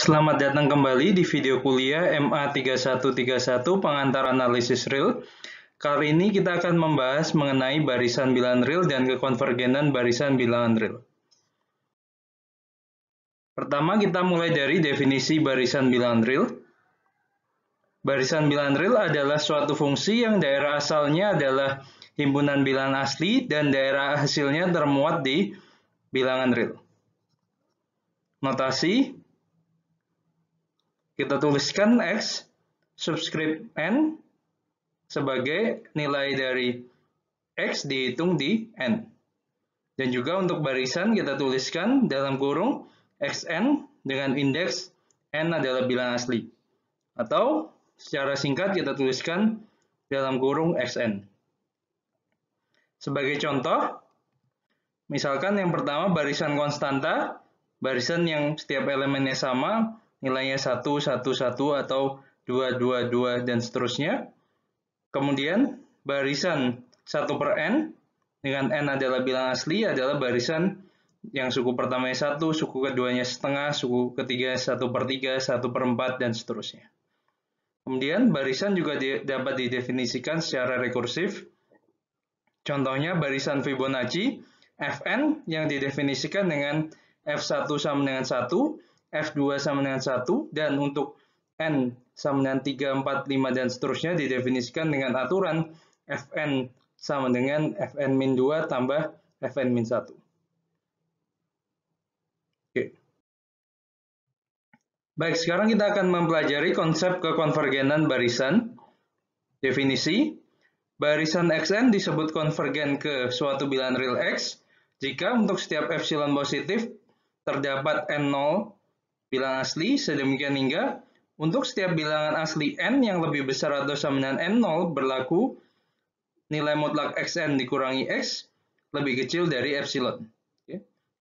Selamat datang kembali di video kuliah MA3131 Pengantar Analisis Real. Kali ini kita akan membahas mengenai barisan bilangan real dan kekonvergenan barisan bilangan real. Pertama, kita mulai dari definisi barisan bilangan real. Barisan bilangan real adalah suatu fungsi yang daerah asalnya adalah himpunan bilangan asli dan daerah hasilnya termuat di bilangan real. Notasi, kita tuliskan X subscript N sebagai nilai dari X dihitung di N. Dan juga untuk barisan kita tuliskan dalam kurung XN dengan indeks N adalah bilangan asli. Atau secara singkat kita tuliskan dalam kurung XN. Sebagai contoh, misalkan yang pertama barisan konstanta, barisan yang setiap elemennya sama, nilainya 1, 1, 1, atau 2, 2, 2, dan seterusnya. Kemudian barisan 1 per N, dengan N adalah bilangan asli, adalah barisan yang suku pertamanya 1, suku keduanya setengah, suku ketiga 1 per 3, 1 per 4, dan seterusnya. Kemudian barisan juga dapat didefinisikan secara rekursif. Contohnya barisan Fibonacci, Fn yang didefinisikan dengan F1 sama dengan 1, F2 sama dengan 1, dan untuk N sama dengan 3, 4, 5, dan seterusnya didefinisikan dengan aturan Fn sama dengan Fn-2 tambah Fn-1. Oke. Baik, sekarang kita akan mempelajari konsep kekonvergenan barisan. Definisi, barisan Xn disebut konvergen ke suatu bilangan real X jika untuk setiap epsilon positif terdapat N0 bilangan asli, sedemikian hingga untuk setiap bilangan asli N yang lebih besar atau sama dengan N0 berlaku nilai mutlak Xn dikurangi X lebih kecil dari epsilon.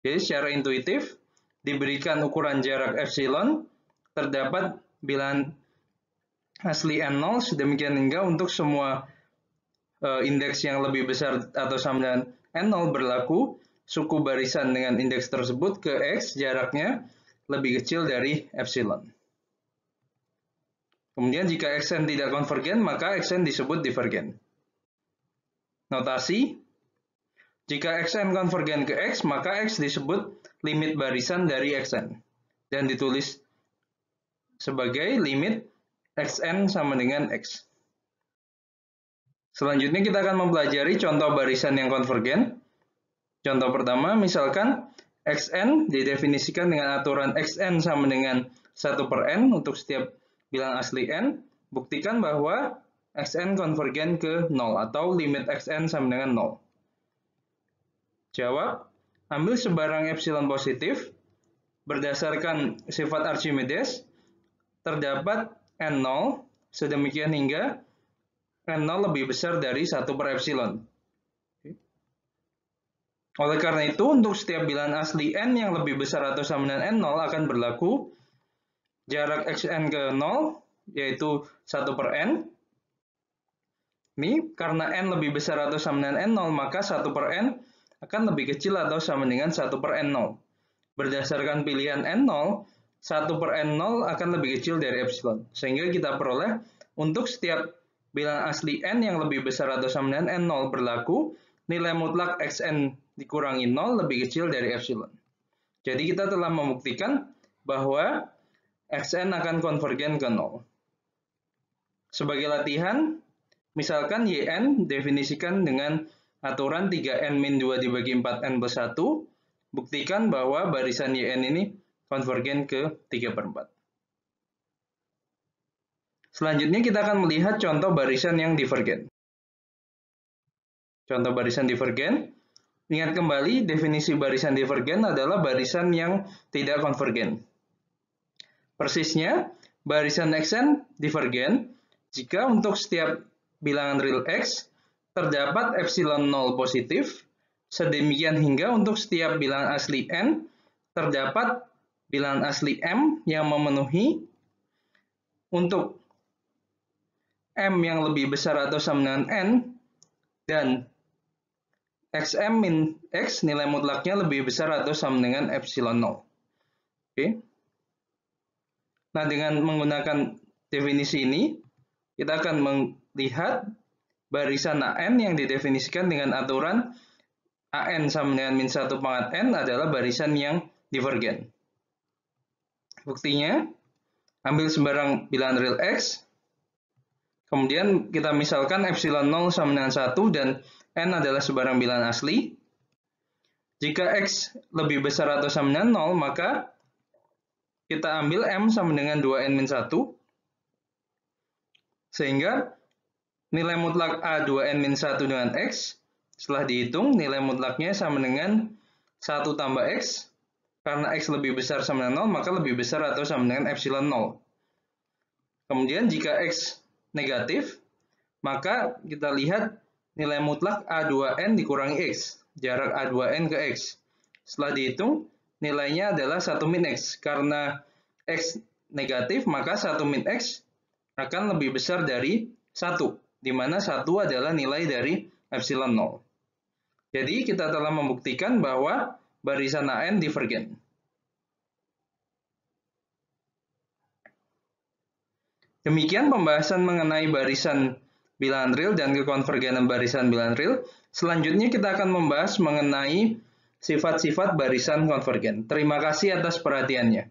Jadi secara intuitif, diberikan ukuran jarak epsilon, terdapat bilangan asli N0, sedemikian hingga untuk semua indeks yang lebih besar atau sama dengan N0 berlaku, suku barisan dengan indeks tersebut ke X jaraknya lebih kecil dari epsilon. Kemudian jika Xn tidak konvergen, maka Xn disebut divergen. Notasi, jika Xn konvergen ke X, maka X disebut limit barisan dari Xn. Dan ditulis sebagai limit Xn sama dengan X. Selanjutnya kita akan mempelajari contoh barisan yang konvergen. Contoh pertama, misalkan Xn didefinisikan dengan aturan Xn sama dengan 1 per N untuk setiap bilangan asli N. Buktikan bahwa Xn konvergen ke 0 atau limit Xn sama dengan 0. Jawab, ambil sebarang epsilon positif. Berdasarkan sifat Archimedes, terdapat N0 sedemikian hingga N0 lebih besar dari 1 per epsilon. Oleh karena itu, untuk setiap bilangan asli N yang lebih besar atau sama dengan N0 akan berlaku jarak Xn ke 0, yaitu 1 per N. Ini karena N lebih besar atau sama dengan N0, maka 1 per N akan lebih kecil atau sama dengan 1 per N0. Berdasarkan pilihan N0, 1 per N0 akan lebih kecil dari epsilon. Sehingga kita peroleh untuk setiap bilangan asli N yang lebih besar atau sama dengan N0 berlaku, nilai mutlak Xn dikurangi 0 lebih kecil dari epsilon. Jadi kita telah membuktikan bahwa Xn akan konvergen ke 0. Sebagai latihan, misalkan Yn definisikan dengan aturan 3n-2 dibagi 4n plus 1, buktikan bahwa barisan Yn ini konvergen ke 3 per 4. Selanjutnya kita akan melihat contoh barisan yang divergen. Contoh barisan divergen, ingat kembali definisi barisan divergen adalah barisan yang tidak konvergen. Persisnya, barisan Xn divergen jika untuk setiap bilangan real X terdapat epsilon 0 positif, sedemikian hingga untuk setiap bilangan asli N terdapat bilangan asli M yang memenuhi untuk M yang lebih besar atau sama dengan N, dan Xm min X nilai mutlaknya lebih besar atau sama dengan epsilon 0. Oke. Nah, dengan menggunakan definisi ini, kita akan melihat barisan AN yang didefinisikan dengan aturan AN sama dengan min 1 pangkat N adalah barisan yang divergen. Buktinya, ambil sembarang bilangan real X, kemudian kita misalkan epsilon 0 sama dengan 1 dan N adalah sebarang bilangan asli. Jika X lebih besar atau sama dengan 0, maka kita ambil M sama dengan 2N-1, sehingga nilai mutlak A 2N-1 dengan X, setelah dihitung, nilai mutlaknya sama dengan 1 tambah X, karena X lebih besar sama dengan 0, maka lebih besar atau sama dengan epsilon 0. Kemudian jika X negatif, maka kita lihat nilai mutlak A2N dikurangi X, jarak A2N ke X. Setelah dihitung, nilainya adalah 1 min X. Karena X negatif, maka 1 min X akan lebih besar dari 1, di mana 1 adalah nilai dari epsilon 0. Jadi kita telah membuktikan bahwa barisan AN divergen. Demikian pembahasan mengenai barisan bilangan real dan kekonvergenan barisan bilangan real. Selanjutnya kita akan membahas mengenai sifat-sifat barisan konvergen. Terima kasih atas perhatiannya.